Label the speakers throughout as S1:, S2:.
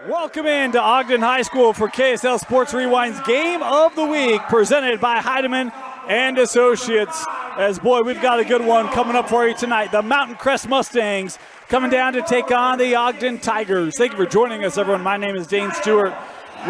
S1: Welcome into Ogden High School for KSL Sports Rewind's Game of the Week, presented by Heidemann and Associates. As boy, we've got a good one coming up for you tonight. The Mountain Crest Mustangs coming down to take on the Ogden Tigers. Thank you for joining us, everyone. My name is Dane Stewart.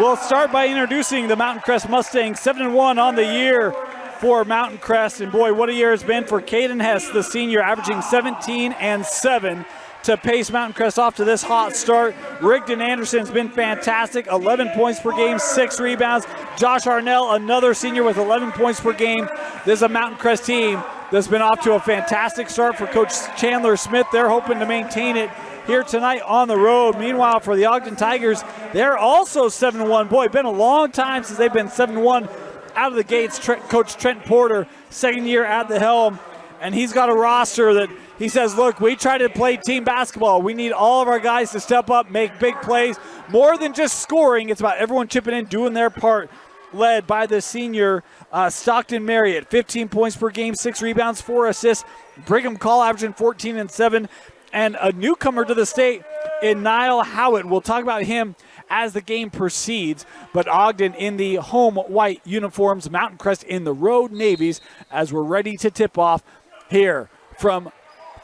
S1: We'll start by introducing the Mountain Crest Mustangs. 7-1 on the year for Mountain Crest. And boy, what a year it's been for Caden Hess, the senior, averaging 17 and 7. To pace Mountain Crest off to this hot start. Rigdon Anderson's been fantastic, 11 points per game, 6 rebounds. Josh Arnell, another senior with 11 points per game. This is a Mountain Crest team that's been off to a fantastic start for Coach Chandler Smith. They're hoping to maintain it here tonight on the road. Meanwhile, for the Ogden Tigers, they're also 7-1. Boy, been a long time since they've been 7-1 out of the gates. Coach Trent Porter, second year at the helm, and he's got a roster that he says, look, we try to play team basketball. We need all of our guys to step up, make big plays. More than just scoring, it's about everyone chipping in, doing their part, led by the senior Stockton Marriott. 15 points per game, 6 rebounds, 4 assists. Brigham Call averaging 14 and 7. And a newcomer to the state in Niall Howitt. We'll talk about him as the game proceeds. But Ogden in the home white uniforms, Mountain Crest in the road navies, as we're ready to tip off here from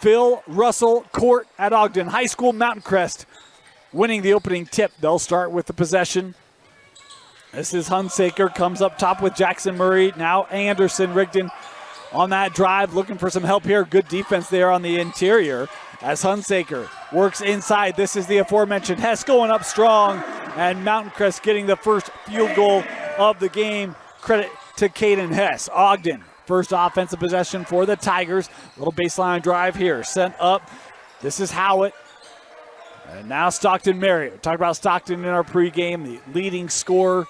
S1: Phil Russell Court at Ogden High School. Mountain Crest winning the opening tip. They'll start with the possession. This is Hunsaker, comes up top with Jackson Murray. Now Anderson, Rigdon on that drive, looking for some help here. Good defense there on the interior as Hunsaker works inside. This is the aforementioned Hess going up strong, and Mountain Crest getting the first field goal of the game. Credit to Caden Hess. Ogden, first offensive possession for the Tigers. Little baseline drive here. Sent up. This is Howitt. And now Stockton Marriott. Talked about Stockton in our pregame, the leading scorer.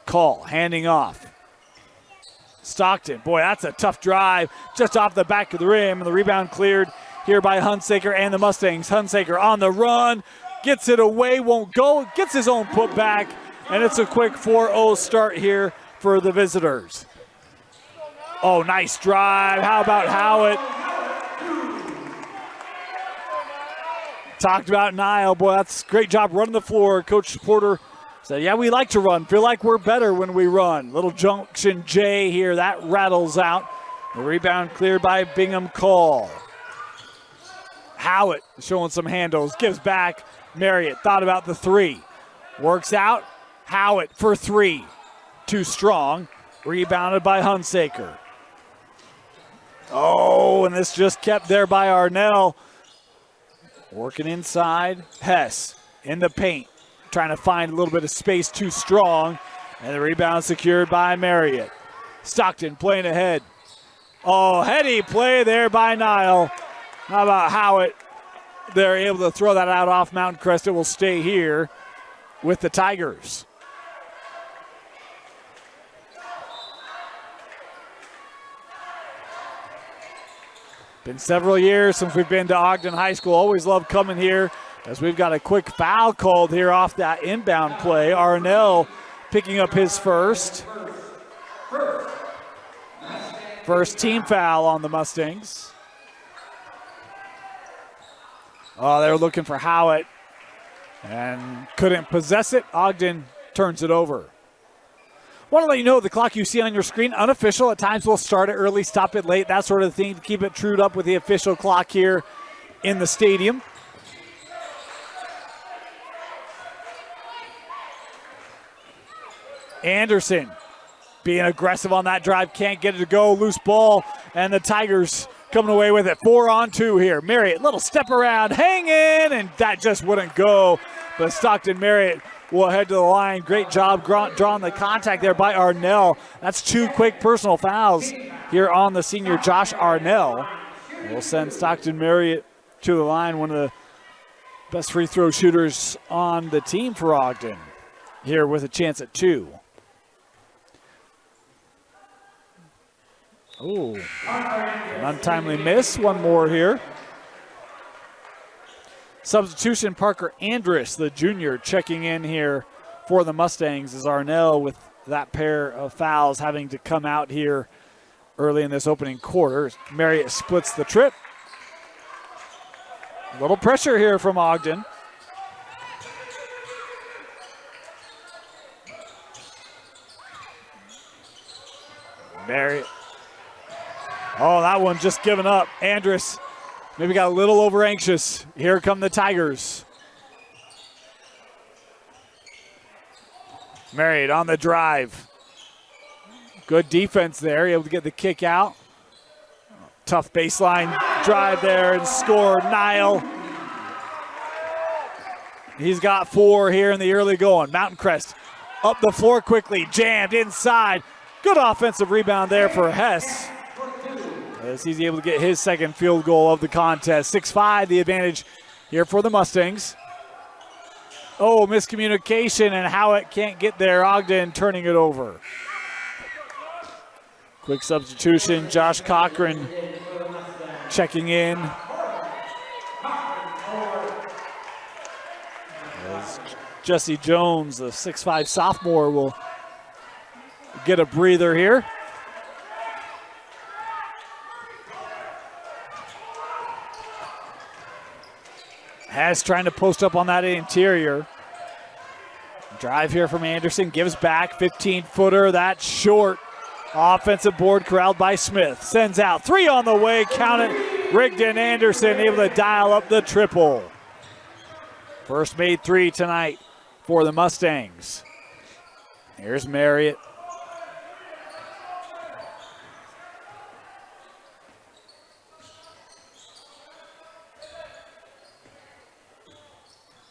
S1: Call, handing off. Stockton, boy, that's a tough drive. Just off the back of the rim. And the rebound cleared here by Hunsaker and the Mustangs. Hunsaker on the run. Gets it away, won't go. Gets his own putback. And it's a quick 4-0 start here for the visitors. Oh, nice drive. How about Howitt? Talked about Niall. Boy, that's a great job running the floor. Coach Porter said, yeah, we like to run. Feel like we're better when we run. Little junction J here. That rattles out. The rebound cleared by Bingham Call. Howitt showing some handles. Gives back. Marriott thought about the three. Works out. Howitt for three. Too strong. Rebounded by Hunsaker. Oh, and this just kept there by Arnell. Working inside. Hess in the paint. Trying to find a little bit of space. Too strong. And the rebound secured by Marriott. Stockton playing ahead. Oh, heady play there by Niall. How about Howitt? They're able to throw that out off Mountain Crest. It will stay here with the Tigers. Been several years since we've been to Ogden High School. Always love coming here as we've got a quick foul called here off that inbound play. Arnell picking up his first. First team foul on the Mustangs. Oh, they were looking for Howitt and couldn't possess it. Ogden turns it over. Want to let you know the clock you see on your screen, unofficial. At times we'll start it early, stop it late, that sort of thing to keep it trued up with the official clock here in the stadium. Anderson being aggressive on that drive, can't get it to go, loose ball, and the Tigers coming away with it. 4-on-2 here. Marriott, little step around, hang in, and that just wouldn't go. But Stockton Marriott will head to the line. Great job drawing the contact there by Arnell. That's 2 quick personal fouls here on the senior Josh Arnell. We'll send Stockton Marriott to the line, one of the best free throw shooters on the team for Ogden, here with a chance at 2. Oh, an untimely miss. One more here. Substitution, Parker Andrus, the junior, checking in here for the Mustangs, as Arnell with that pair of fouls having to come out here early in this opening quarter. Marriott splits the trip. A little pressure here from Ogden. Marriott. Oh, that one just given up. Andrus maybe got a little over anxious. Here come the Tigers. Marriott on the drive. Good defense there, able to get the kick out. Tough baseline drive there and score. Nile. He's got 4 here in the early going. Mountain Crest up the floor quickly, jammed inside. Good offensive rebound there for Hess, as he's able to get his second field goal of the contest. 6-5 the advantage here for the Mustangs. Oh, miscommunication, and Howitt can't get there. Ogden turning it over. Quick substitution, Josh Cochran checking in. As Jesse Jones, the 6'5 sophomore, will get a breather here. Has trying to post up on that interior. Drive here from Anderson, gives back, 15-footer, that's short. Offensive board corralled by Smith. Sends out, 3 on the way, count it. Rigdon Anderson able to dial up the triple. First made 3 tonight for the Mustangs. Here's Marriott.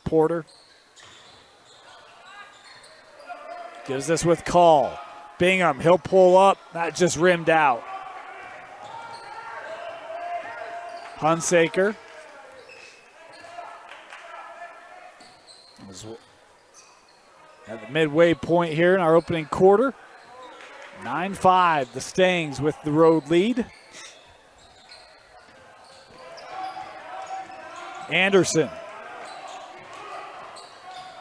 S1: Porter gives this with Call. Bingham, he'll pull up. That just rimmed out. Hunsaker. At the midway point here in our opening quarter. 9-5, the Stangs with the road lead. Anderson.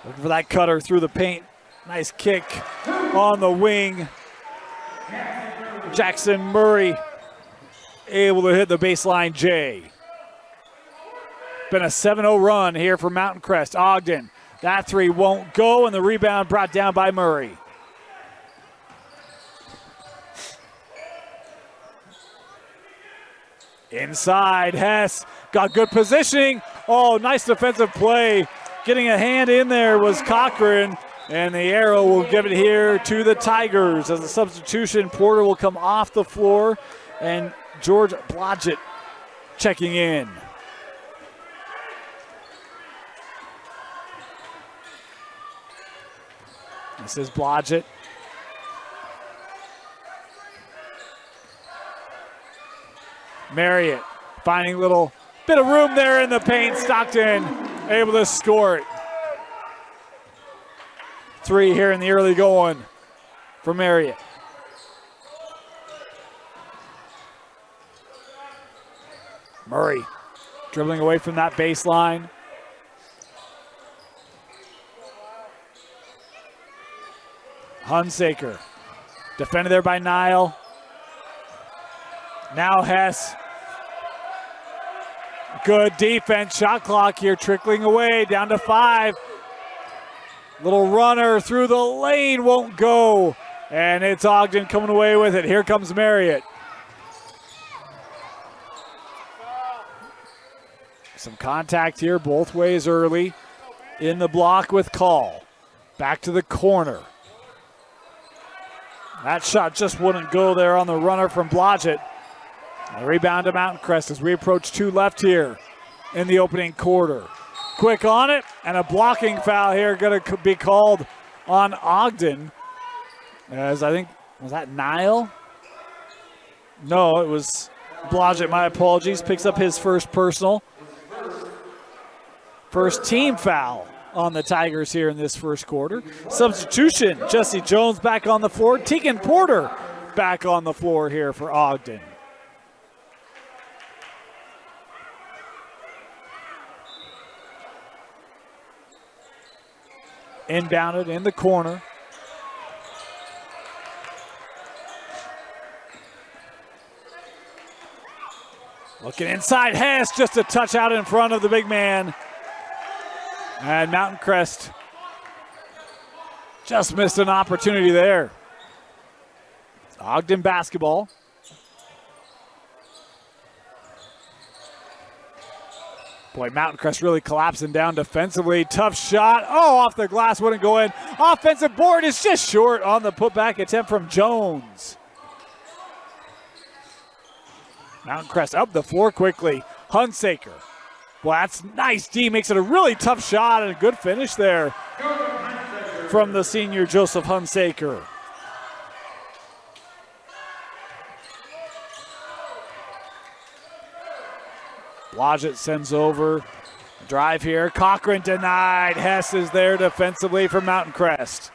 S1: Looking for that cutter through the paint. Nice kick on the wing. Jackson Murray able to hit the baseline J. Been a 7-0 run here for Mountain Crest. Ogden, that 3 won't go, and the rebound brought down by Murray. Inside, Hess got good positioning. Oh, nice defensive play. Getting a hand in there was Cochran. And the arrow will give it here to the Tigers. As a substitution, Porter will come off the floor, and George Blodgett checking in. This is Blodgett. Marriott finding a little bit of room there in the paint. Stockton able to score it. 3 here in the early going for Marriott. Murray dribbling away from that baseline. Hunsaker defended there by Nile. Now Hess. Good defense. Shot clock here trickling away down to 5. Little runner through the lane won't go. And it's Ogden coming away with it. Here comes Marriott. Some contact here both ways early. In the block with Call. Back to the corner. That shot just wouldn't go there on the runner from Blodgett. A rebound to Mountain Crest as we approach 2 left here in the opening quarter. Quick on it, and a blocking foul here going to be called on Ogden. As I think, was that Nile? No, it was Blodgett, my apologies. Picks up his first personal. First team foul on the Tigers here in this first quarter. Substitution, Jesse Jones back on the floor. Tegan Porter back on the floor here for Ogden. Inbounded in the corner. Looking inside, Hess just a touch out in front of the big man. And Mountain Crest just missed an opportunity there. Ogden basketball. Boy, Mountain Crest really collapsing down defensively. Tough shot. Oh, off the glass, wouldn't go in. Offensive board is just short on the putback attempt from Jones. Mountain Crest up the floor quickly. Hunsaker. Well, that's nice D. Makes it a really tough shot and a good finish there from the senior Joseph Hunsaker. Blodgett sends over. Drive here. Cochran denied. Hess is there defensively for Mountain Crest.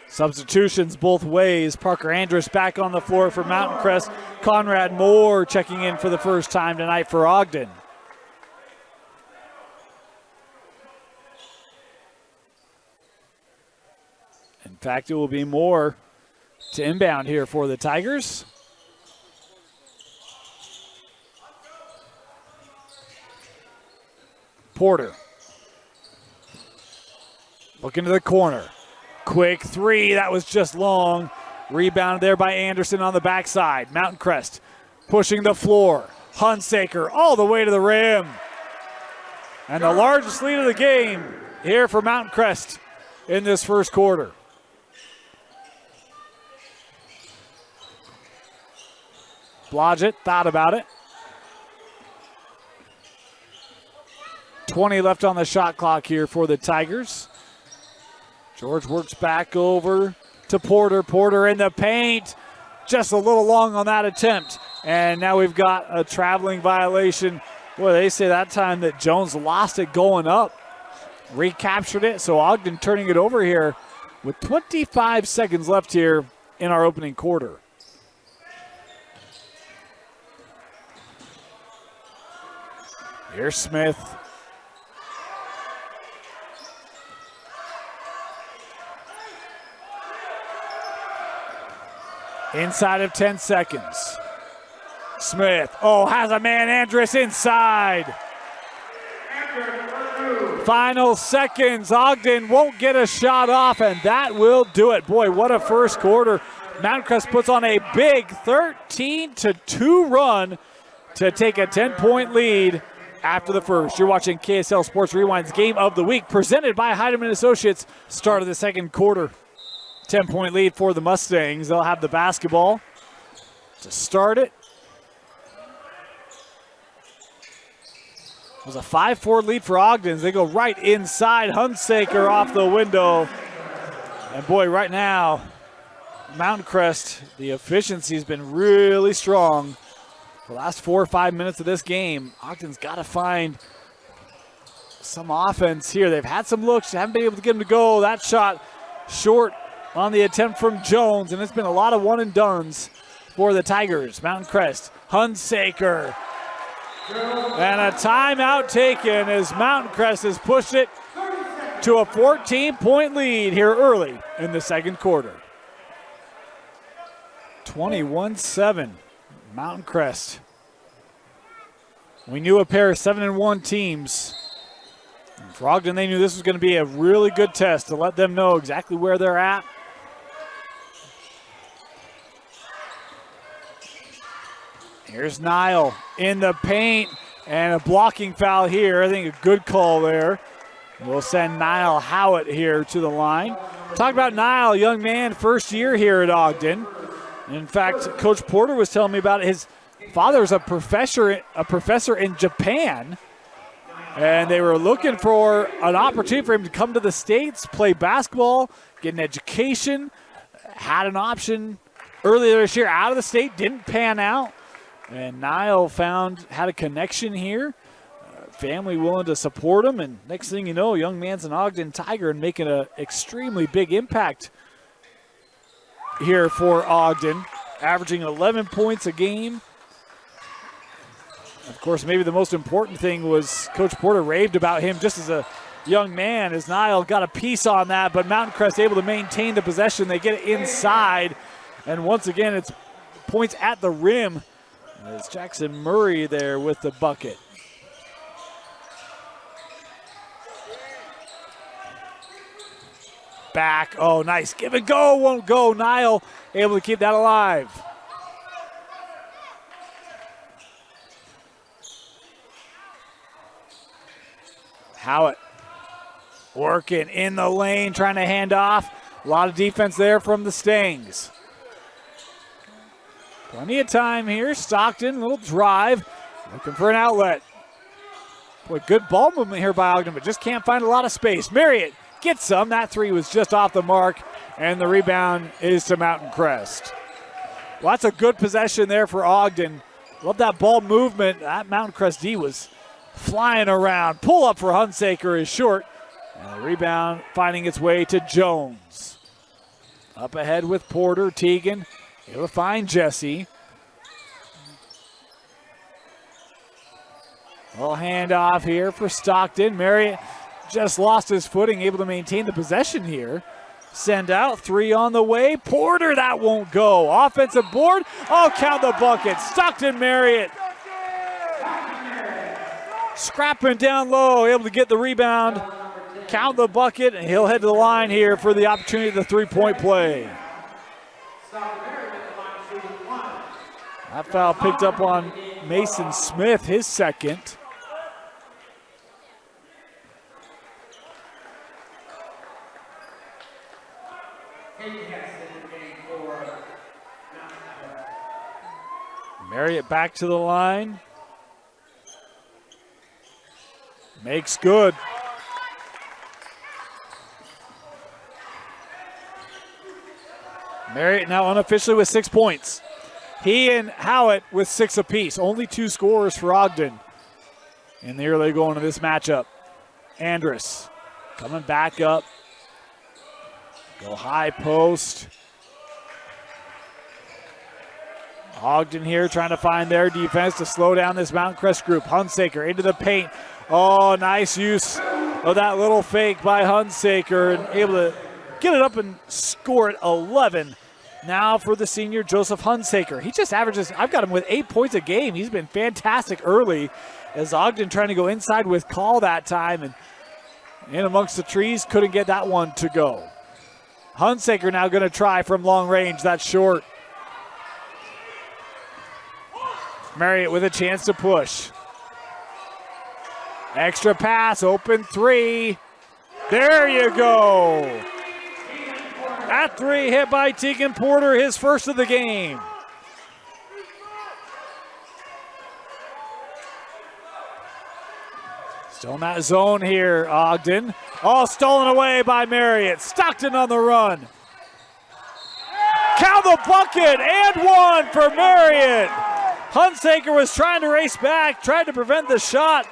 S1: Substitutions both ways. Parker Andrus back on the floor for Mountain Crest. Conrad Moore checking in for the first time tonight for Ogden. In fact, it will be Moore to inbound here for the Tigers. Porter. Looking to the corner. Quick three, that was just long. Rebounded there by Anderson on the backside. Mountain Crest pushing the floor. Hunsaker all the way to the rim. And the largest lead of the game here for Mountain Crest in this first quarter. Blodgett thought about it. 20 left on the shot clock here for the Tigers. George works back over to Porter. Porter in the paint. Just a little long on that attempt. And now we've got a traveling violation. Boy, they say that time that Jones lost it going up. Recaptured it. So Ogden turning it over here with 25 seconds left here in our opening quarter. Here's Smith. Inside of 10 seconds. Smith, has a man, Andrus inside. Final seconds, Ogden won't get a shot off, and that will do it. Boy, what a first quarter. Mountain Crest puts on a big 13-2 run to take a 10-point lead after the first. You're watching KSL Sports Rewind's Game of the Week, presented by Heidemann Associates. Start of the second quarter. 10-point lead for the Mustangs. They'll have the basketball to start it. It was a 5-4 lead for Ogden. They go right inside. Hunsaker off the window. And boy, right now, Mountain Crest, the efficiency has been really strong. The last 4 or 5 minutes of this game, Ogden's got to find some offense here. They've had some looks, haven't been able to get them to go. That shot short on the attempt from Jones, and it's been a lot of one-and-dones for the Tigers. Mountain Crest, Hunsaker. And a timeout taken as Mountain Crest has pushed it to a 14-point lead here early in the second quarter. 21-7, Mountain Crest. We knew a pair of 7-1 teams. And for Ogden, they knew this was going to be a really good test to let them know exactly where they're at. Here's Nile in the paint, and a blocking foul here. I think a good call there. We'll send Nile Howitt here to the line. Talk about Nile, young man, first year here at Ogden. In fact, Coach Porter was telling me about it. His father's a professor in Japan, and they were looking for an opportunity for him to come to the States, play basketball, get an education. Had an option earlier this year out of the state, didn't pan out. And Nile had a connection here. Family willing to support him. And next thing you know, young man's an Ogden Tiger and making an extremely big impact here for Ogden. Averaging 11 points a game. Of course, maybe the most important thing was Coach Porter raved about him just as a young man as Niall got a piece on that, but Mountain Crest able to maintain the possession. They get it inside, and once again it's points at the rim as Jackson Murray there with the bucket. Back, oh nice, give it go, won't go. Niall able to keep that alive. Howitt working in the lane, trying to hand off. A lot of defense there from the Stangs. Plenty of time here. Stockton, little drive, looking for an outlet. Boy, good ball movement here by Ogden, but just can't find a lot of space. Marriott gets some. That three was just off the mark, and the rebound is to Mountain Crest. Well, that's a good possession there for Ogden. Love that ball movement. That Mountain Crest D was flying around. Pull up for Hunsaker is short. And the rebound finding its way to Jones. Up ahead with Porter. Teagan able to find Jesse. Little handoff here for Stockton. Marriott just lost his footing, able to maintain the possession here. Send out, three on the way. Porter, that won't go. Offensive board. Oh, count the bucket. Stockton Marriott scrapping down low, able to get the rebound, count the bucket, and he'll head to the line here for the opportunity of the three-point play. That foul picked up on Mason Smith, his second. Marriott back to the line. Makes good. Marriott now unofficially with 6 points. He and Howitt with 6 apiece. Only 2 scorers for Ogden in the early going of this matchup. Andrus coming back up. Go high post. Ogden here trying to find their defense to slow down this Mountain Crest group. Hunsaker into the paint. Oh, nice use of that little fake by Hunsaker and able to get it up and score it 11. Now for the senior, Joseph Hunsaker. He just averages, I've got him with 8 points a game. He's been fantastic early as Ogden trying to go inside with Call that time and in amongst the trees, couldn't get that one to go. Hunsaker now going to try from long range. That's short. Marriott with a chance to push. Extra pass, open three. There you go. That three hit by Tegan Porter, his first of the game. Still in that zone here, Ogden. Oh, stolen away by Marriott. Stockton on the run. Count the bucket, and one for Marriott. Hunsaker was trying to race back, tried to prevent the shot.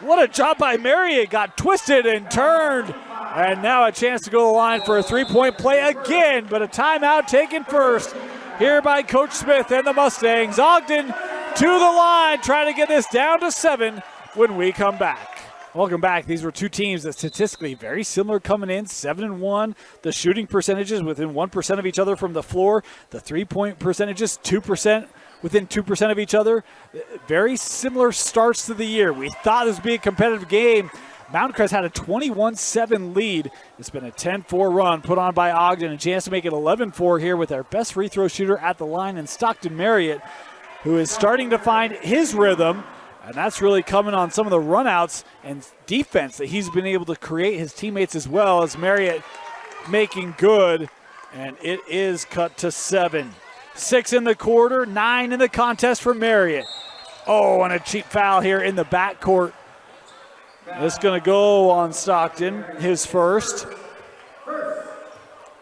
S1: What a job by Marriott. Got twisted and turned. And now a chance to go to the line for a three-point play again, but a timeout taken first here by Coach Smith and the Mustangs. Ogden to the line, trying to get this down to 7 when we come back. Welcome back. These were two teams that statistically very similar coming in, 7-1. The shooting percentages within 1% of each other from the floor. The three-point percentages, 2%. Within 2% of each other. Very similar starts to the year. We thought this would be a competitive game. Mountain Crest had a 21-7 lead. It's been a 10-4 run put on by Ogden. A chance to make it 11-4 here with our best free throw shooter at the line in Stockton Marriott, who is starting to find his rhythm. And that's really coming on some of the runouts and defense that he's been able to create his teammates as well, as Marriott making good. And it is cut to 7. 6 in the quarter, 9 in the contest for Marriott. Oh, and a cheap foul here in the backcourt. It's going to go on Stockton, his first.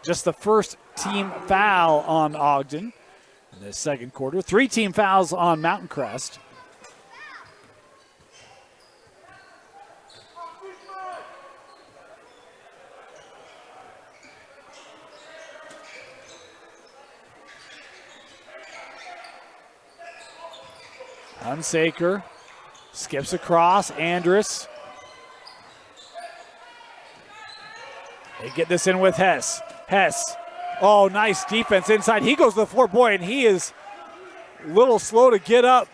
S1: Just the first team foul on Ogden in the second quarter. 3 team fouls on Mountain Crest. Hunsaker skips across. Andrus They get this in with Hess. Hess. Oh, nice defense inside. He goes to the floor, boy, and he is a little slow to get up.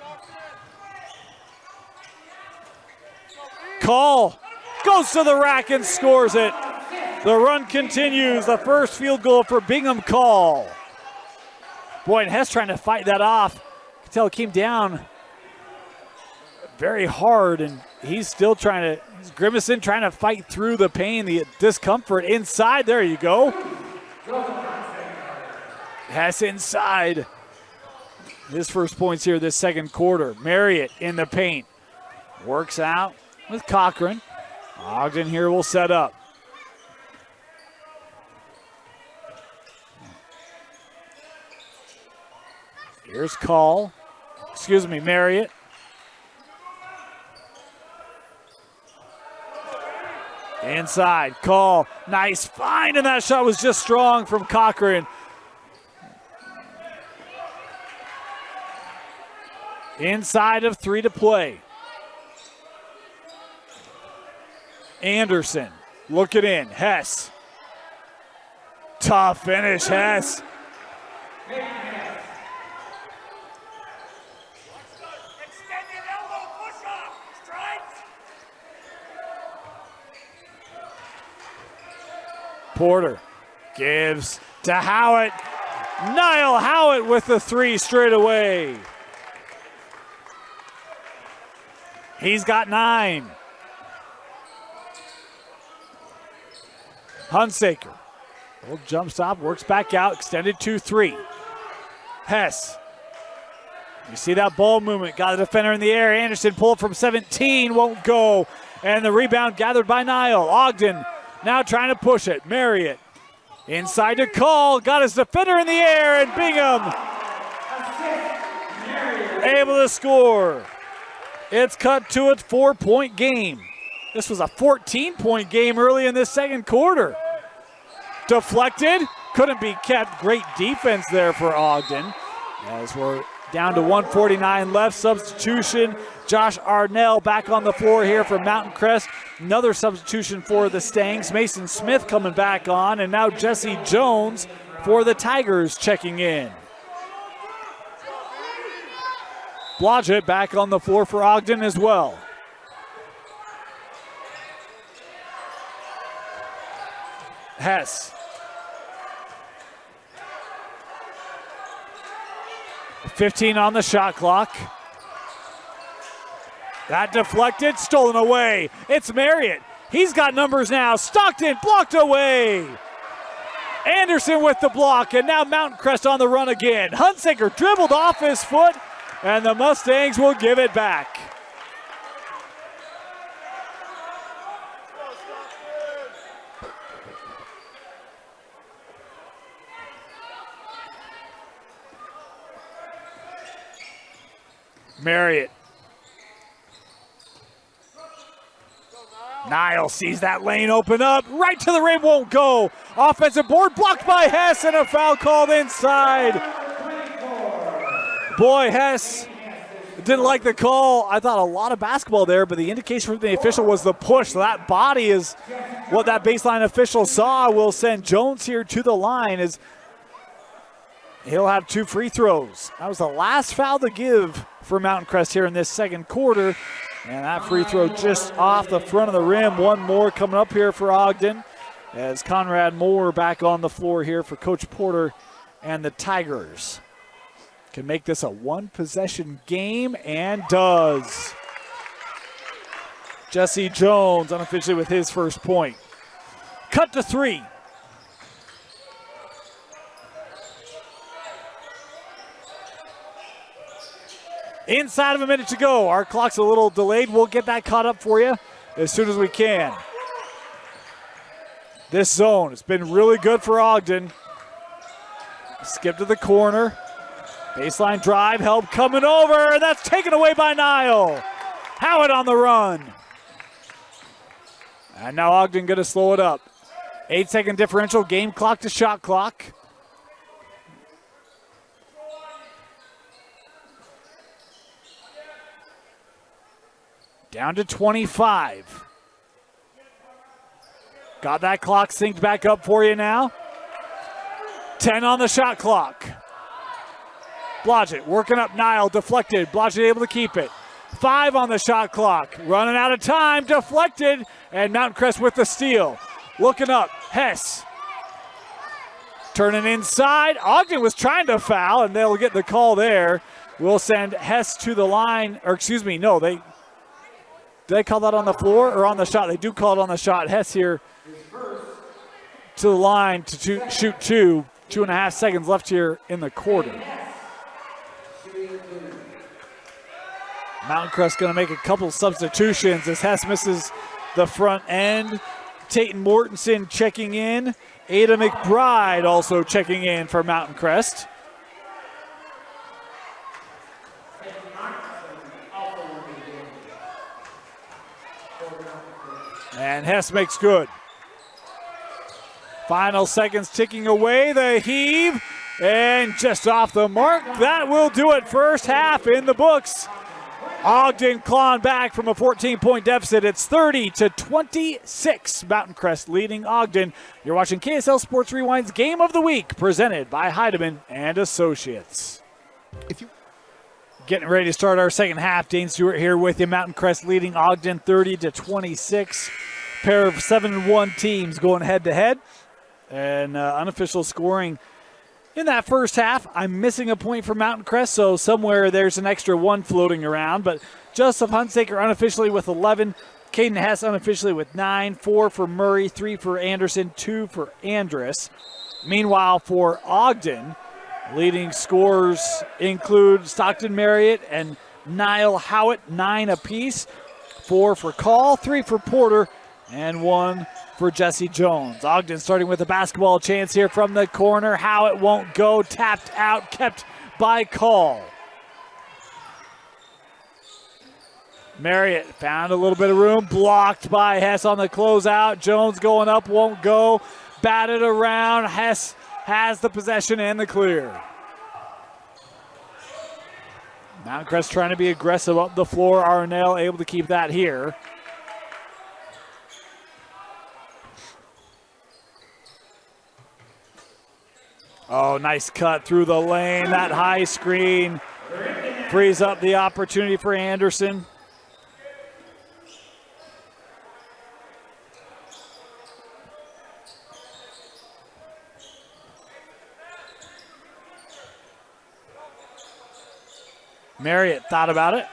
S1: Call goes to the rack and scores it. The run continues. The first field goal for Bingham Call. Boy, and Hess trying to fight that off. You can tell it came down very hard, and he's still he's grimacing, trying to fight through the pain, the discomfort inside. There you go. Hess inside. His first points here this second quarter. Marriott in the paint. Works out with Cochran. Ogden here will set up. Here's Marriott. Inside, Call. Nice find, and that shot was just strong from Cochran. Inside of 3 to play. Anderson, look it in. Hess. Tough finish, Hess. Porter gives to Howitt. Niall Howitt with the 3 straight away. He's got 9. Hunsaker. Little jump stop, works back out, extended 2-3. Hess. You see that ball movement, got a defender in the air. Anderson pulled from 17, won't go. And the rebound gathered by Niall. Ogden now trying to push it. Marriott inside to Call, got his defender in the air, and Bingham able to score. It's cut to a 4-point game. This was a 14-point game early in this second quarter. Deflected, couldn't be kept. Great defense there for Ogden. As we're down to 1:49 left, substitution. Josh Arnell back on the floor here for Mountain Crest. Another substitution for the Stangs. Mason Smith coming back on, and now Jesse Jones for the Tigers checking in. Blodgett back on the floor for Ogden as well. Hess. 15 on the shot clock. That deflected, stolen away. It's Marriott. He's got numbers now. Stockton blocked away. Anderson with the block, and now Mountain Crest on the run again. Hunsaker dribbled off his foot, and the Mustangs will give it back. Marriott. Niall sees that lane open up. Right to the rim, won't go. Offensive board blocked by Hess, and a foul called inside. Boy, Hess didn't like the call. I thought a lot of basketball there, but the indication from the official was the push. So that body is what that baseline official saw. Will send Jones here to the line as he'll have 2 free throws. That was the last foul to give for Mountain Crest here in this second quarter. And that free throw just off the front of the rim. One more coming up here for Ogden as Conrad Moore back on the floor here for Coach Porter and the Tigers. Can make this a 1-possession game, and does. Jesse Jones unofficially with his first point. Cut to 3. Inside of a minute to go. Our clock's a little delayed. We'll get that caught up for you as soon as we can. This zone has been really good for Ogden. Skip to the corner. Baseline drive, help coming over, and that's taken away by Niall. Howitt on the run. And now Ogden going to slow it up. 8-second differential, game clock to shot clock. Down to 25. Got that clock synced back up for you now. 10 on the shot clock. Blodgett working up Nile, deflected. Blodgett able to keep it. 5 on the shot clock. Running out of time, deflected. And Mountain Crest with the steal. Looking up, Hess. Turning inside. Ogden was trying to foul, and they'll get the call there. We'll send Hess to the line. Or excuse me, no, did they call that on the floor or on the shot? They do call it on the shot. Hess here to the line to shoot 2. 2.5 seconds left here in the quarter. Mountain Crest going to make a couple substitutions as Hess misses the front end. Tayton Mortensen checking in. Ada McBride also checking in for Mountain Crest. And Hess makes good. Final seconds ticking away. The heave. And just off the mark. That will do it. First half in the books. Ogden clawing back from a 14-point deficit. It's 30-26. Mountain Crest leading Ogden. You're watching KSL Sports Rewind's Game of the Week, presented by Heidemann and Associates. Getting ready to start our second half. Dane Stewart here with you. Mountain Crest leading Ogden 30-26. Pair of 7-1 teams going head-to-head. And unofficial scoring in that first half. I'm missing a point for Mountain Crest, so somewhere there's an extra 1 floating around. But Joseph Hunsaker unofficially with 11. Caden Hess unofficially with 9. 4 for Murray, 3 for Anderson, 2 for Andrus. Meanwhile, for Ogden, leading scorers include Stockton Marriott and Niall Howitt, 9 apiece. 4 for Call, 3 for Porter, and 1 for Jesse Jones. Ogden starting with a basketball chance here from the corner. Howitt won't go. Tapped out, kept by Call. Marriott found a little bit of room. Blocked by Hess on the closeout. Jones going up, won't go. Batted around. Hess has the possession and the clear. Mountain Crest trying to be aggressive up the floor. Arnell able to keep that here. Oh, nice cut through the lane. That high screen frees up the opportunity for Anderson. Marriott thought about it.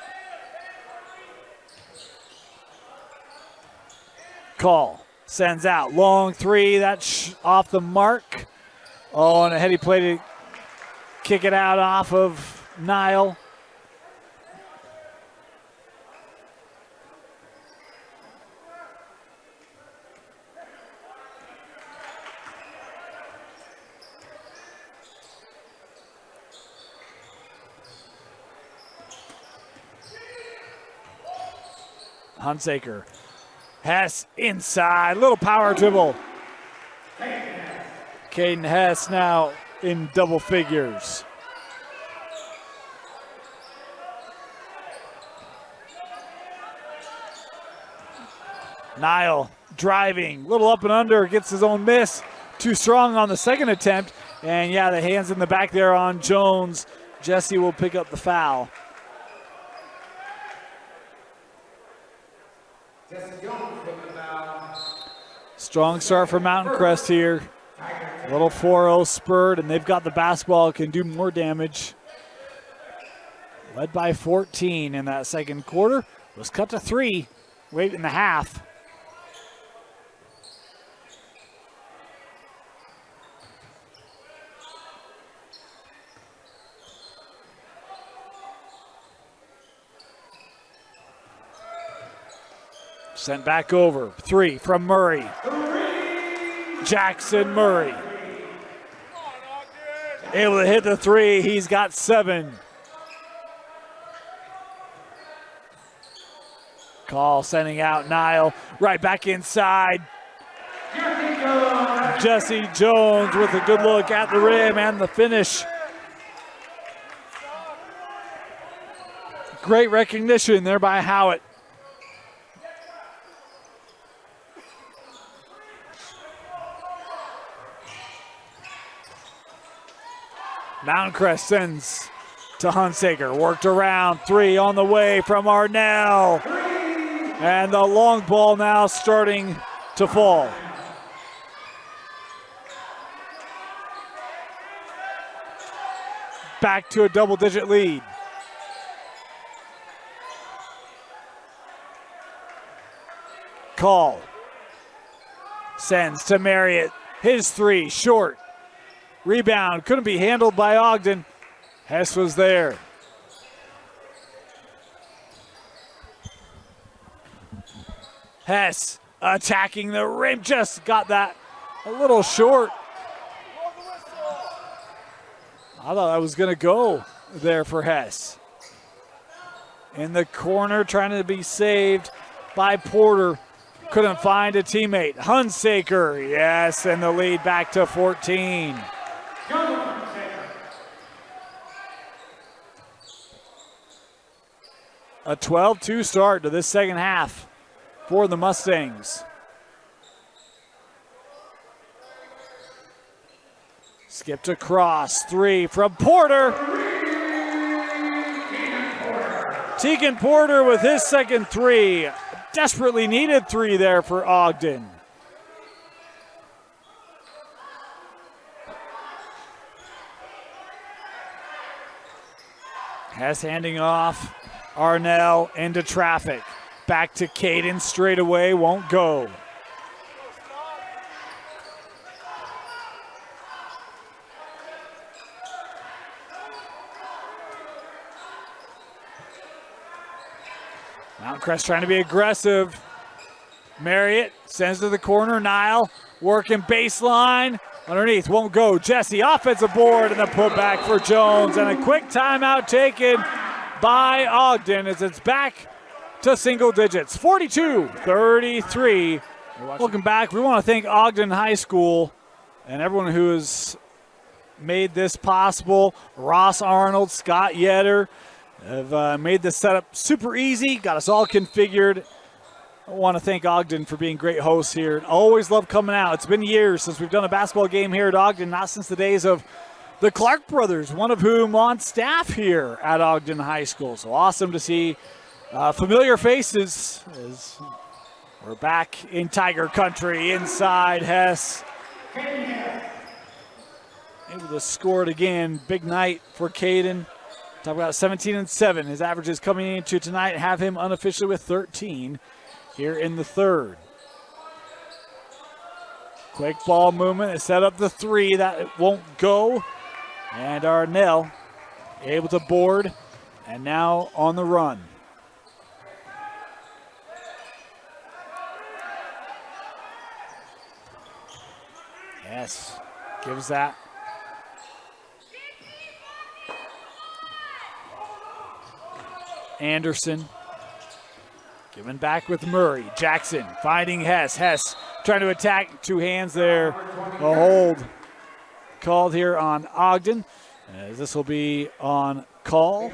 S1: Call sends out. Long 3. That's off the mark. Oh, and a heady play to kick it out off of Nile. Hunsaker. Hess inside. Little power dribble. Caden Hess now in double figures. Nile driving, little up and under, gets his own miss. Too strong on the second attempt. And yeah, the hands in the back there on Jones. Jesse will pick up the foul. Strong start for Mountain Crest here. Little 4-0 spurt, and they've got the basketball, can do more damage. Led by 14 in that second quarter. Was cut to 3 late in the half. Sent back over. 3 from Murray. Jackson Murray. Able to hit the 3. He's got 7. Call sending out Nile. Right back inside. Jesse Jones with a good look at the rim and the finish. Great recognition there by Howitt. Mountain Crest sends to Hunsaker. Worked around, 3 on the way from Arnell. And the long ball now starting to fall. Back to a double-digit lead. Call. Sends to Marriott. His 3, short. Rebound, couldn't be handled by Ogden. Hess was there. Hess attacking the rim, just got that a little short. I thought I was going to go there for Hess. In the corner, trying to be saved by Porter. Couldn't find a teammate. Hunsaker, yes, and the lead back to 14. A 12-2 start to this second half for the Mustangs. Skipped across, 3 from Porter. Tegan Porter with his second 3. Desperately needed 3 there for Ogden. Hess handing off. Arnell into traffic. Back to Caden straight away, won't go. Mountain Crest trying to be aggressive. Marriott sends to the corner. Nile working baseline. Underneath, won't go. Jesse, offensive board, and the putback for Jones. And a quick timeout taken by Ogden as it's back to single digits. 42-33. Welcome back. We want to thank Ogden High School and everyone who has made this possible. Ross Arnold, Scott Yetter have made this setup super easy, got us all configured. I want to thank Ogden for being great hosts here. Always love coming out. It's been years since we've done a basketball game here at Ogden, not since the days of the Clark brothers, one of whom on staff here at Ogden High School. So awesome to see familiar faces as we're back in Tiger Country inside Hess. Able to score it again. Big night for Caden. Talk about 17-7. His averages coming into tonight have him unofficially with 13 here in the third. Quick ball movement to set up the 3. That won't go. And Arnell able to board and now on the run. Yes, gives that. Anderson giving back with Murray. Jackson finding Hess. Hess trying to attack. 2 hands there. A hold called here on Ogden. As this will be on call.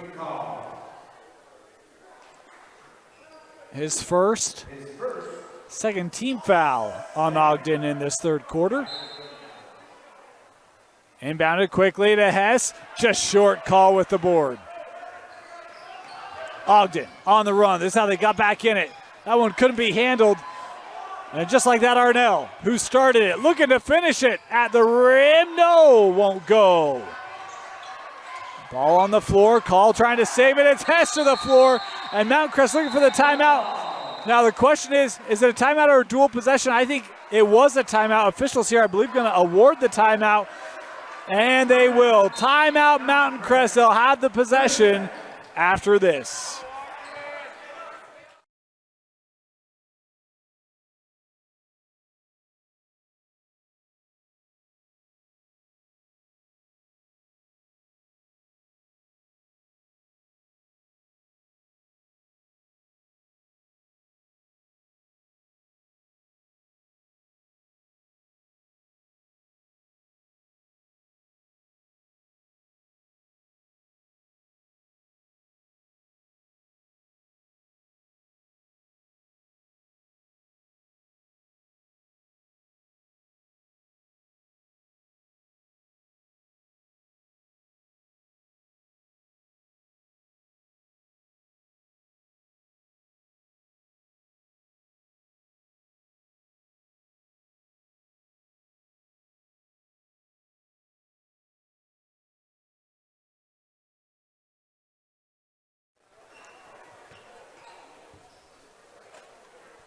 S1: His first. Second team foul on Ogden in this third quarter. Inbounded quickly to Hess. Just short call with the board. Ogden on the run. This is how they got back in it. That one couldn't be handled. And just like that, Arnell, who started it, looking to finish it at the rim. No, won't go. Ball on the floor. Call trying to save it. It's Hess to the floor. And Mountain Crest looking for the timeout. Now the question is it a timeout or a dual possession? I think it was a timeout. Officials here, I believe, going to award the timeout. And they will. Timeout Mountain Crest. They'll have the possession after this.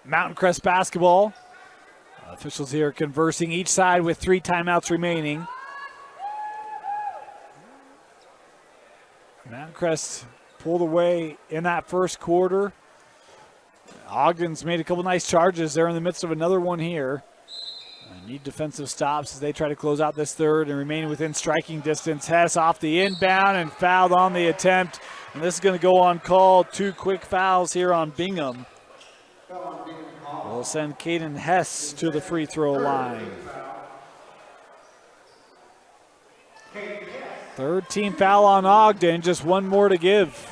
S1: Mountain Crest basketball. Officials here conversing, each side with 3 timeouts remaining. Mountain Crest pulled away in that first quarter. Ogden's made a couple nice charges. They're in the midst of another one here. Need defensive stops as they try to close out this third and remain within striking distance. Hess off the inbound and fouled on the attempt. And this is going to go on call. 2 quick fouls here on Bingham. We'll send Caden Hess to the free throw line. 3rd team foul on Ogden. Just 1 more to give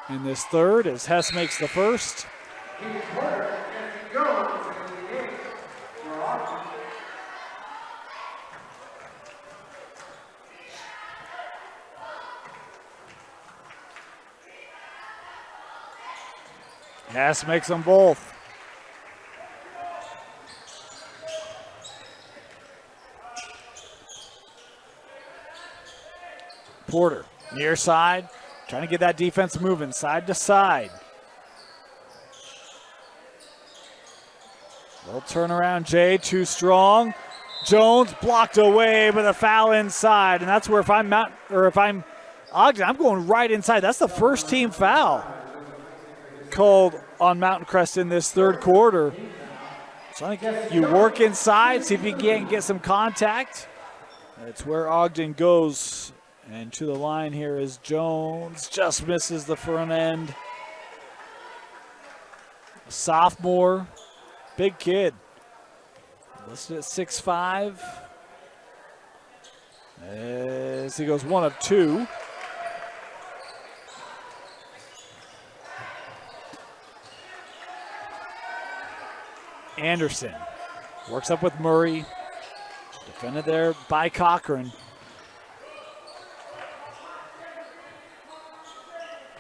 S1: in this third as Hess makes the first. Hess makes them both. Porter, near side, trying to get that defense moving side to side. Little turnaround, Jay, too strong. Jones blocked away with a foul inside, and that's where if I'm Ogden, I'm going right inside. That's the first team foul called on Mountain Crest in this third quarter. So I think you work inside, see if you can get some contact. That's where Ogden goes. And to the line here is Jones. Just misses the front end. A sophomore, big kid. Listed at 6'5". As he goes 1 of 2. Anderson works up with Murray. Defended there by Cochran.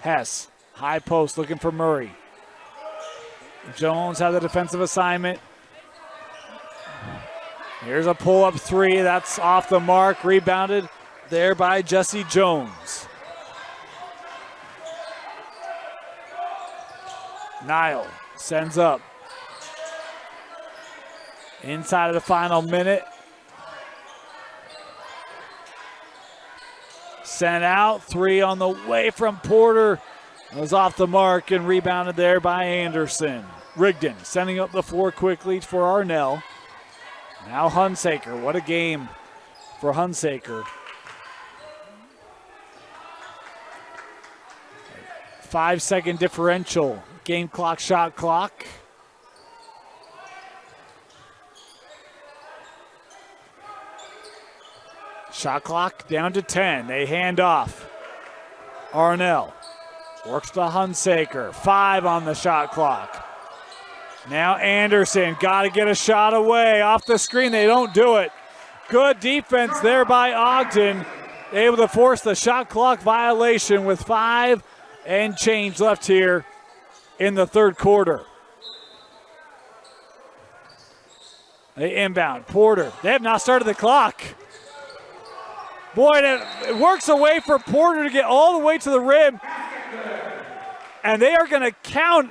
S1: Hess, high post looking for Murray. Jones had the defensive assignment. Here's a pull-up 3. That's off the mark. Rebounded there by Jesse Jones. Nile sends up. Inside of the final minute. Sent out. 3 on the way from Porter. It was off the mark and rebounded there by Anderson. Rigdon sending up the 4 quickly for Arnell. Now Hunsaker. What a game for Hunsaker. 5-second differential. Game clock, shot clock. Shot clock down to 10. They hand off. Arnell works to Hunsaker. 5 on the shot clock. Now Anderson got to get a shot away. Off the screen, they don't do it. Good defense there by Ogden. Able to force the shot clock violation with 5 and change left here in the third quarter. They inbound. Porter. They have not started the clock. Boy, it works away for Porter to get all the way to the rim. And they are going to count.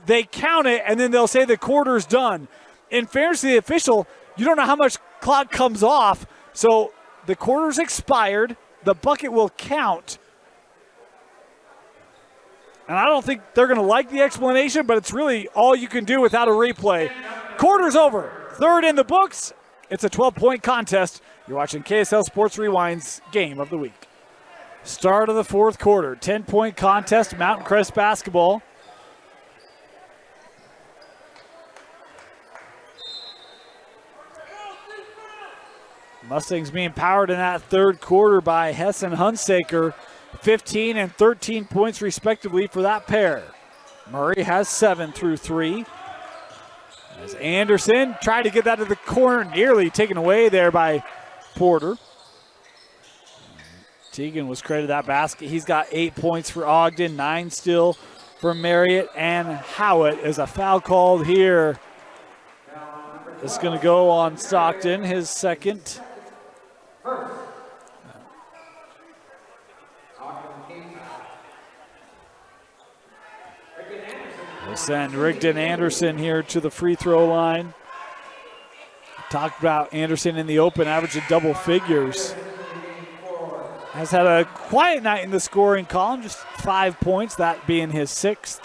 S1: They count it, and then they'll say the quarter's done. In fairness to the official, you don't know how much clock comes off. So the quarter's expired. The bucket will count. And I don't think they're going to like the explanation, but it's really all you can do without a replay. Quarter's over. Third in the books. It's a 12-point contest. You're watching KSL Sports Rewind's Game of the Week. Start of the fourth quarter. 10-point contest, Mountain Crest basketball. Mustangs being powered in that third quarter by Hess and Hunsaker. 15 and 13 points respectively for that pair. Murray has 7 through 3. As Anderson tried to get that to the corner, nearly taken away there by Porter. Teagan was credited that basket. He's got 8 points for Ogden, 9 still for Marriott, and Howitt is a foul called here. This is going to go on Stockton, his second. We'll send Rigdon Anderson here to the free throw line. Talked about Anderson in the open, averaging double figures. Has had a quiet night in the scoring column, just 5 points, that being his 6th.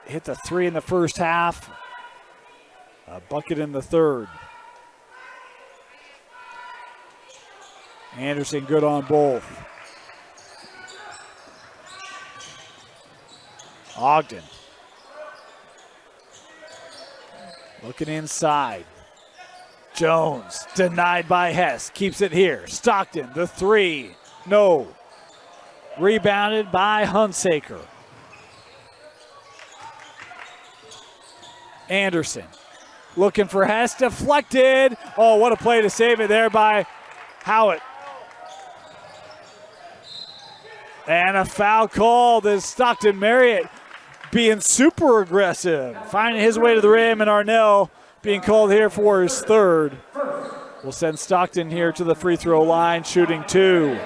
S1: Hit the 3 in the first half, a bucket in the third. Anderson good on both. Ogden looking inside. Jones denied by Hess, keeps it here. Stockton, the 3, no. Rebounded by Hunsaker. Anderson looking for Hess, deflected. Oh, what a play to save it there by Howitt. And a foul called as Stockton Marriott being super aggressive, finding his way to the rim, and Arnell being called here for his 3rd. We'll send Stockton here to the free throw line, shooting 2.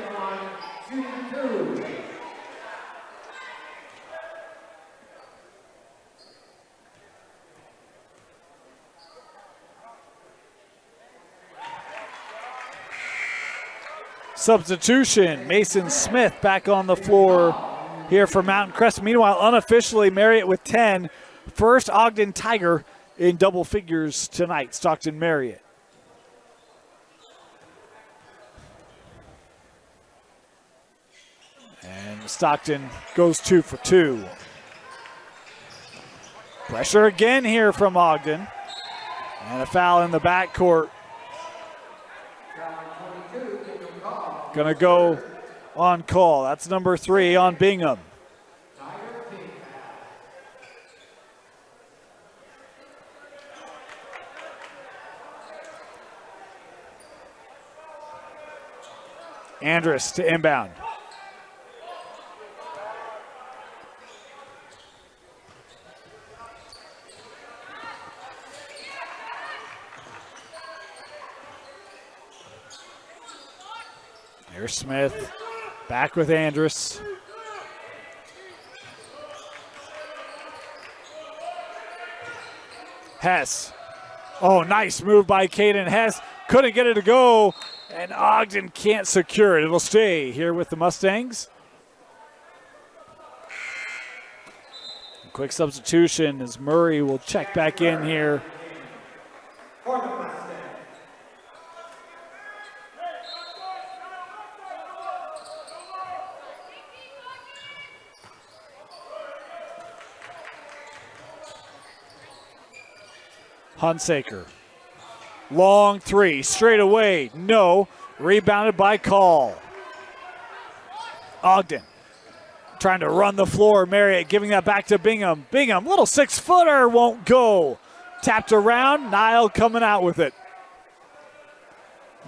S1: Substitution, Mason Smith back on the floor here for Mountain Crest. Meanwhile, unofficially, Marriott with 10. First Ogden Tiger in double figures tonight, Stockton Marriott. And Stockton goes 2 for 2. Pressure again here from Ogden. And a foul in the backcourt. Gonna go on call. That's number 3 on Bingham. Andrus to inbound. Here's Smith, back with Andrus. Hess. Oh, nice move by Caden Hess. Couldn't get it to go, and Ogden can't secure it. It'll stay here with the Mustangs. Quick substitution as Murray will check back in here. Hunsaker. Long 3, straight away, no. Rebounded by Call. Ogden trying to run the floor. Marriott giving that back to Bingham. Bingham, little 6-footer, won't go. Tapped around, Nile coming out with it.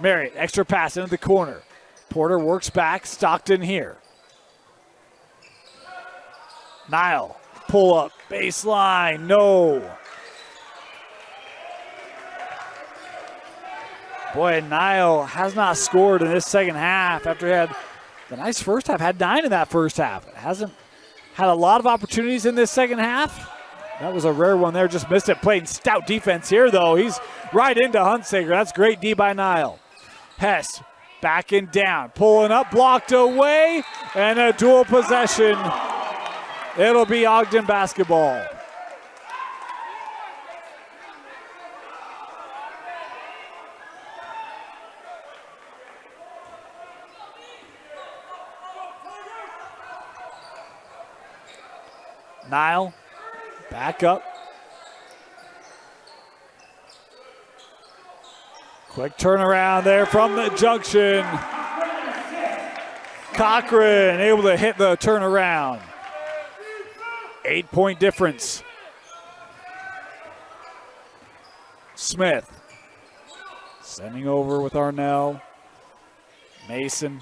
S1: Marriott, extra pass into the corner. Porter works back, Stockton here. Nile, pull up, baseline, no. Boy, Nile has not scored in this second half after he had the nice first half. Had 9 in that first half. Hasn't had a lot of opportunities in this second half. That was a rare one there, just missed it. Playing stout defense here, though. He's right into Hunsaker. That's great D by Nile. Hess backing down, pulling up, blocked away, and a dual possession. It'll be Ogden basketball. Nile, back up. Quick turnaround there from the junction. Cochran able to hit the turnaround. 8-point difference. Smith sending over with Arnell. Mason.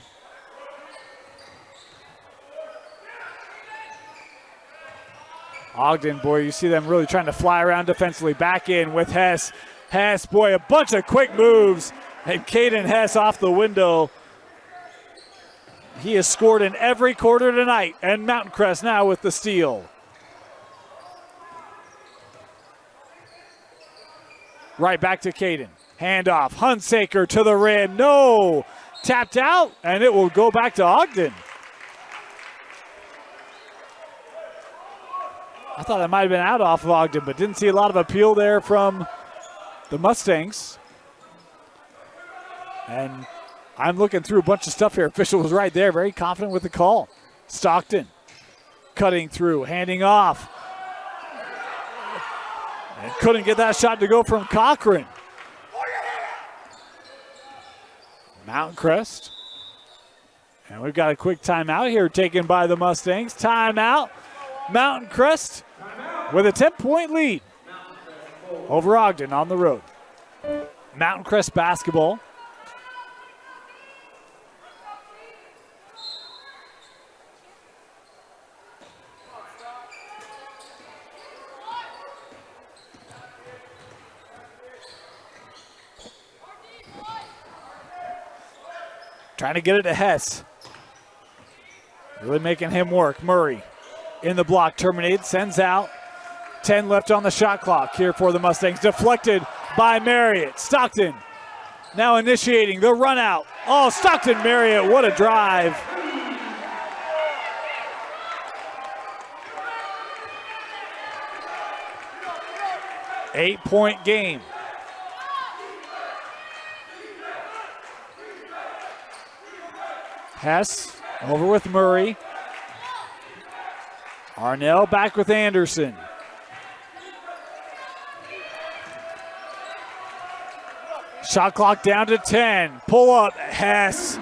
S1: Ogden, boy, you see them really trying to fly around defensively. Back in with Hess. Hess, boy, a bunch of quick moves. And Caden Hess off the window. He has scored in every quarter tonight, and Mountain Crest now with the steal. Right back to Caden. Handoff. Hunsaker to the rim. No. Tapped out, and it will go back to Ogden. I thought that might have been out off of Ogden, but didn't see a lot of appeal there from the Mustangs. And I'm looking through a bunch of stuff here. Official was right there, very confident with the call. Stockton cutting through, handing off. And couldn't get that shot to go from Cochran. Mountain Crest. And we've got a quick timeout here taken by the Mustangs. Timeout. Mountain Crest with a 10-point lead over Ogden on the road. Mountain Crest basketball. Trying to get it to Hess. Really making him work. Murray in the block, terminated, sends out. 10 left on the shot clock here for the Mustangs. Deflected by Marriott. Stockton now initiating the run out. Oh, Stockton Marriott, what a drive. Eight-point game. Hess over with Murray. Arnell back with Anderson. Shot clock down to 10. Pull up, Hess.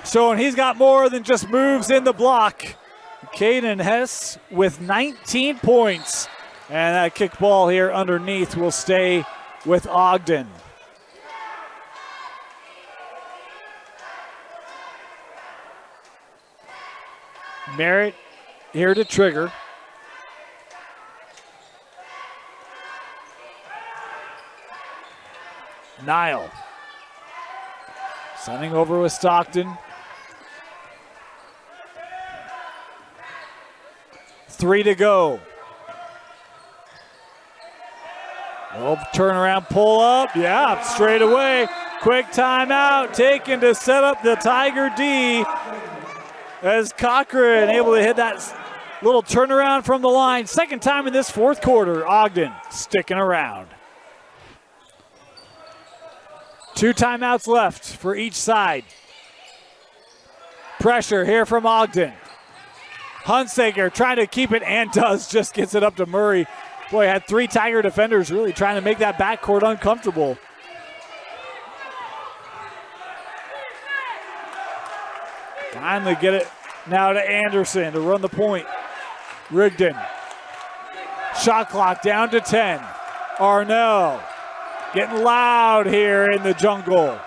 S1: Showing he's got more than just moves in the block. Caden Hess with 19 points. And that kick ball here underneath will stay with Ogden. Merritt here to trigger. Nile sending over with Stockton. 3 to go. Little turnaround pull up. Yeah, straight away. Quick timeout taken to set up the Tiger D. As Cochran able to hit that little turnaround from the line. Second time in this fourth quarter. Ogden sticking around. 2 timeouts left for each side. Pressure here from Ogden. Hunsaker trying to keep it and does. Just gets it up to Murray. Boy, had 3 Tiger defenders really trying to make that backcourt uncomfortable. Finally get it now to Anderson to run the point. Rigdon. Shot clock down to 10. Arnell getting loud here in the jungle.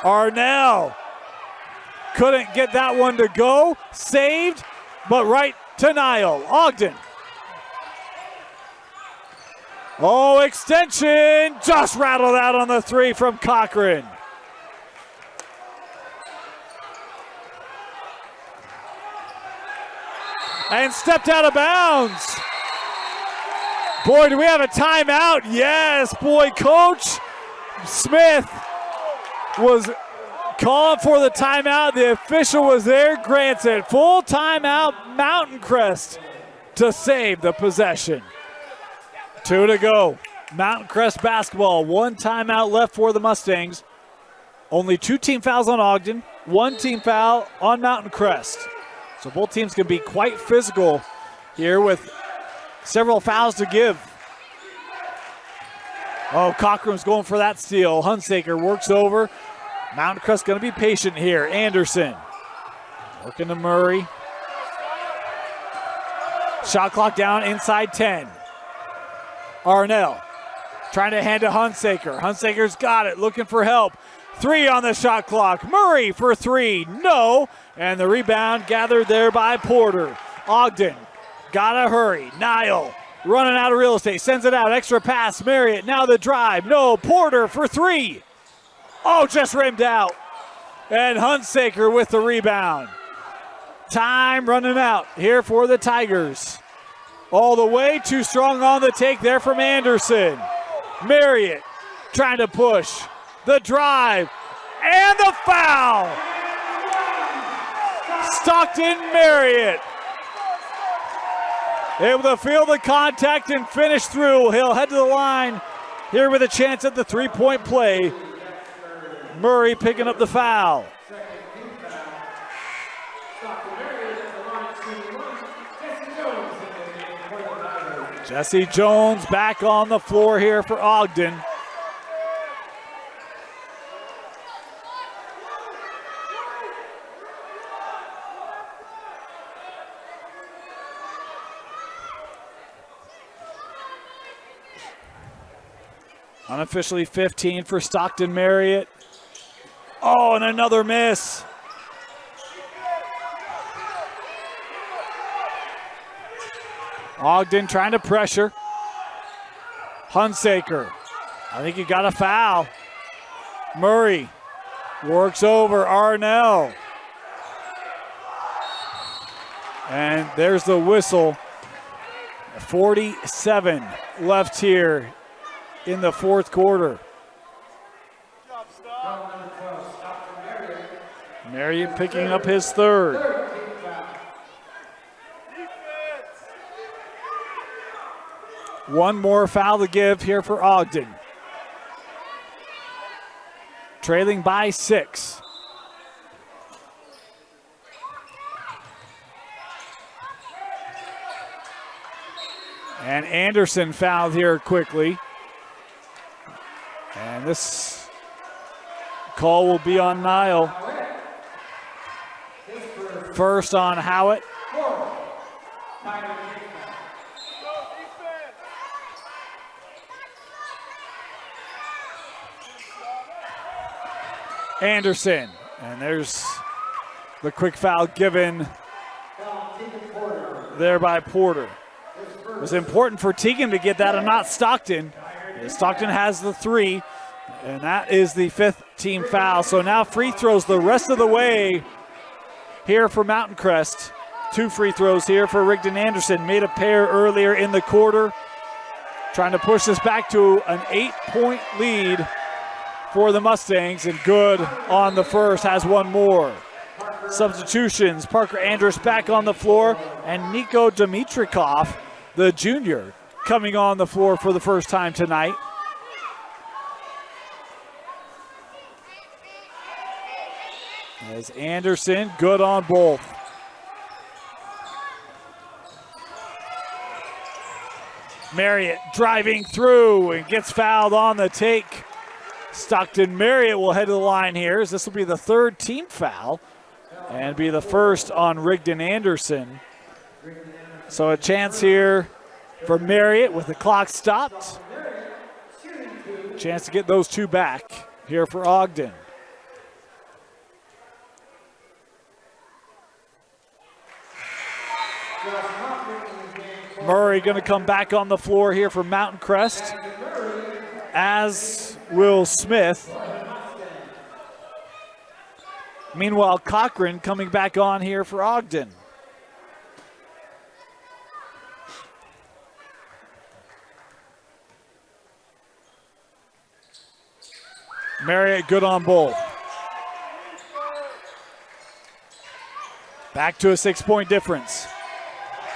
S1: Arnell couldn't get that one to go. Saved, but right to Nile. Ogden. Oh, extension. Just rattled out on the 3 from Cochran. And stepped out of bounds. Boy, do we have a timeout? Yes, boy, Coach Smith was calling for the timeout. The official was there, grants it. Full timeout, Mountain Crest to save the possession. 2 to go. Mountain Crest basketball. 1 timeout left for the Mustangs. Only 2 team fouls on Ogden, 1 team foul on Mountain Crest. So both teams can be quite physical here with several fouls to give. Oh, Cochran's going for that steal. Hunsaker works over. Mountain Crest going to be patient here. Anderson working to Murray. Shot clock down inside 10. Arnell trying to hand to Hunsaker. Hunsaker's got it, looking for help. 3 on the shot clock. Murray for 3. No. And the rebound gathered there by Porter. Ogden gotta hurry. Nile running out of real estate. Sends it out. Extra pass. Marriott. Now the drive. No. Porter for 3. Oh, just rimmed out. And Hunsaker with the rebound. Time running out here for the Tigers. All the way, too strong on the take there from Anderson. Marriott trying to push. The drive and the foul. Stockton Marriott able to feel the contact and finish through. He'll head to the line here with a chance at the three-point play. Murray picking up the foul. Jesse Jones back on the floor here for Ogden. Unofficially 15 for Stockton Marriott. Oh, and another miss. Ogden trying to pressure. Hunsaker. I think he got a foul. Murray works over Arnell. And there's the whistle. 47 left here in the fourth quarter. Marriott picking up his third. One more foul to give here for Ogden. Trailing by 6. And Anderson fouled here quickly. And this call will be on Nile. First on Howitt. Anderson, and there's the quick foul given there by Porter. It was important for Teagan to get that and not Stockton. Stockton has the 3, and that is the 5th team foul. So now free throws the rest of the way here for Mountain Crest. 2 free throws here for Rigdon Anderson. Made a pair earlier in the quarter. Trying to push this back to an 8-point lead for the Mustangs, and good on the first, has one more. Substitutions, Parker Andrus back on the floor, and Nico Dimitrikov, the junior, coming on the floor for the first time tonight. As Anderson, good on both. Marriott driving through and gets fouled on the take. Stockton Marriott will head to the line here, as this will be the 3rd team foul and be the first on Rigdon Anderson. So a chance here for Marriott with the clock stopped. Chance to get those 2 back here for Ogden. Murray going to come back on the floor here for Mountain Crest, as will Smith. Meanwhile, Cochran coming back on here for Ogden. Marriott good on both. Back to a 6-point difference.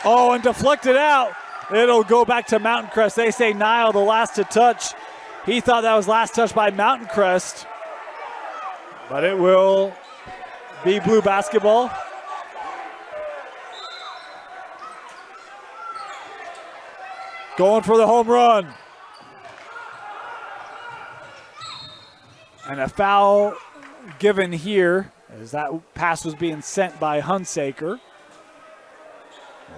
S1: Oh, and deflected out. It'll go back to Mountain Crest. They say Nile the last to touch. He thought that was last touch by Mountain Crest, but it will be blue basketball. Going for the home run. And a foul given here, as that pass was being sent by Hunsaker.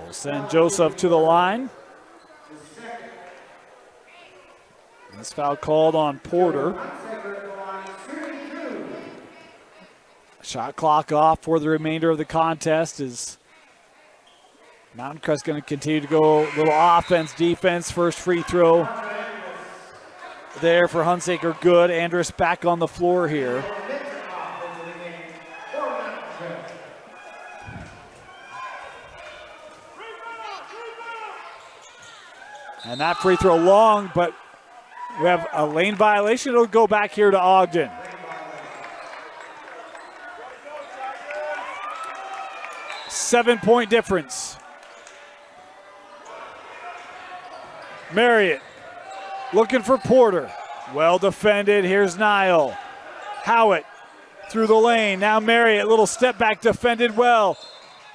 S1: We'll send Joseph to the line. This foul called on Porter. Shot clock off for the remainder of the contest as Mountain Crest going to continue to go a little offense, defense. First free throw there for Hunsaker, good. Andrus back on the floor here. And that free throw long, but we have a lane violation. It'll go back here to Ogden. Seven-point difference. Marriott looking for Porter. Well defended. Here's Niall. Howitt through the lane. Now Marriott, little step back, defended well.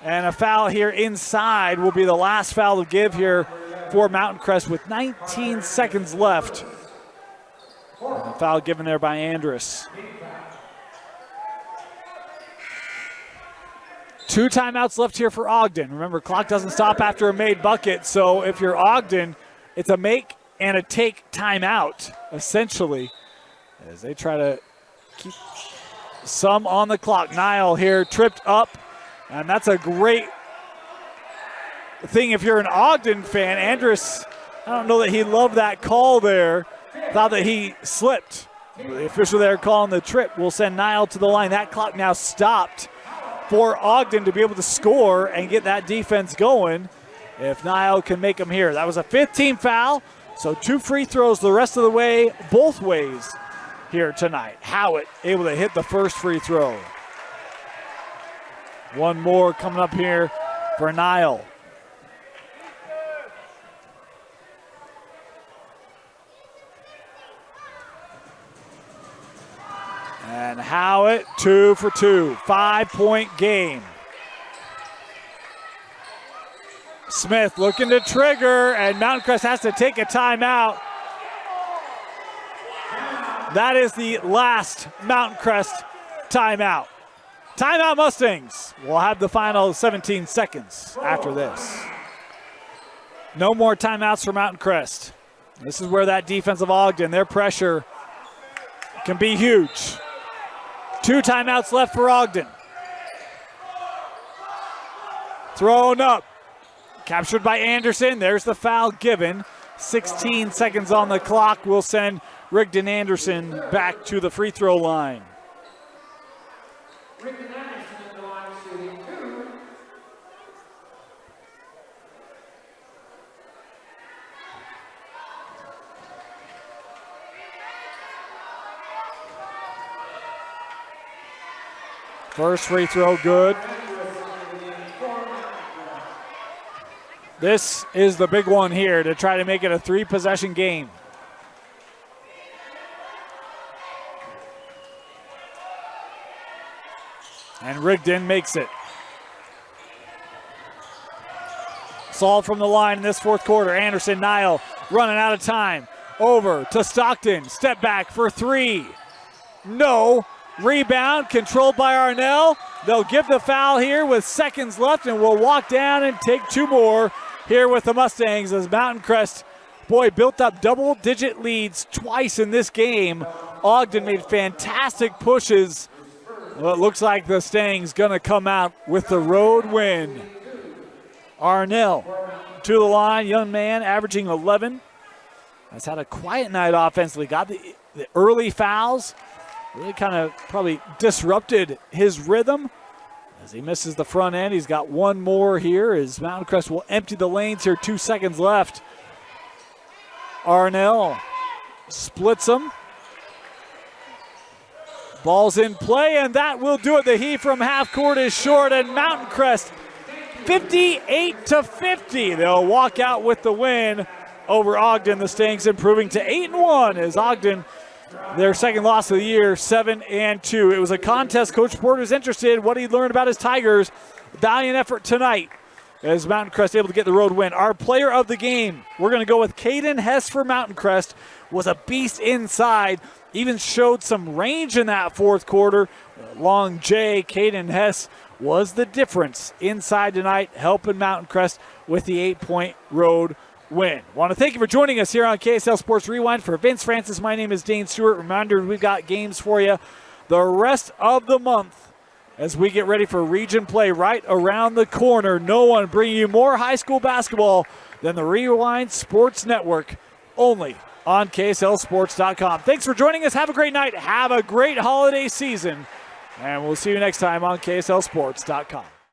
S1: And a foul here inside will be the last foul to give here for Mountain Crest with 19 seconds left. And a foul given there by Andrus. 2 timeouts left here for Ogden. Remember, clock doesn't stop after a made bucket, so if you're Ogden, it's a make and a take timeout, essentially, as they try to keep some on the clock. Niall here tripped up, and that's a great thing if you're an Ogden fan. Andrus, I don't know that he loved that call there. Thought that he slipped. The official there calling the trip will send Niall to the line. That clock now stopped for Ogden to be able to score and get that defense going if Niall can make them here. That was a 15 foul, so 2 free throws the rest of the way, both ways here tonight. Howitt able to hit the first free throw. One more coming up here for Niall. And Howitt, 2 for 2, 5-point game. Smith looking to trigger, and Mountain Crest has to take a timeout. That is the last Mountain Crest timeout. Timeout Mustangs. We'll have the final 17 seconds after this. No more timeouts for Mountain Crest. This is where that defense of Ogden, their pressure can be huge. 2 timeouts left for Ogden. Thrown up. Captured by Anderson. There's the foul given. 16 seconds on the clock. We'll send Rigdon Anderson back to the free throw line. Rigdon Anderson at the line shooting 2. First free throw good. This is the big one here to try to make it a 3-possession game. And Rigdon makes it. Solved from the line in this fourth quarter. Anderson, Niall running out of time. Over to Stockton. Step back for 3. No. Rebound controlled by Arnell. They'll give the foul here with seconds left, and we'll walk down and take 2 more here with the Mustangs as Mountain Crest, boy, built up double-digit leads twice in this game. Ogden made fantastic pushes. Well, it looks like the Mustangs going to come out with the road win. Arnell to the line, young man, averaging 11. Has had a quiet night offensively. Got the early fouls. Really kind of probably disrupted his rhythm as he misses the front end. He's got 1 more here as Mountain Crest will empty the lanes here. 2 seconds left. Arnell splits them. Ball's in play, and that will do it. The heave from half court is short, and Mountain Crest 58-50. They'll walk out with the win over Ogden. The Mustangs improving to 8-1 as Ogden, their second loss of the year, 7-2. It was a contest. Coach Porter's interested what he learned about his Tigers. Valiant effort tonight as Mountain Crest able to get the road win. Our player of the game, we're going to go with Caden Hess for Mountain Crest. Was a beast inside. Even showed some range in that fourth quarter. Long J, Caden Hess was the difference inside tonight, helping Mountain Crest with the 8-point road win. Want to thank you for joining us here on KSL Sports Rewind. For Vince Francis, my name is Dane Stewart. Reminder, we've got games for you the rest of the month as we get ready for region play right around the corner. No one bringing you more high school basketball than the Rewind Sports Network, only on KSLSports.com. Thanks for joining us. Have a great night. Have a great holiday season. And we'll see you next time on KSLSports.com.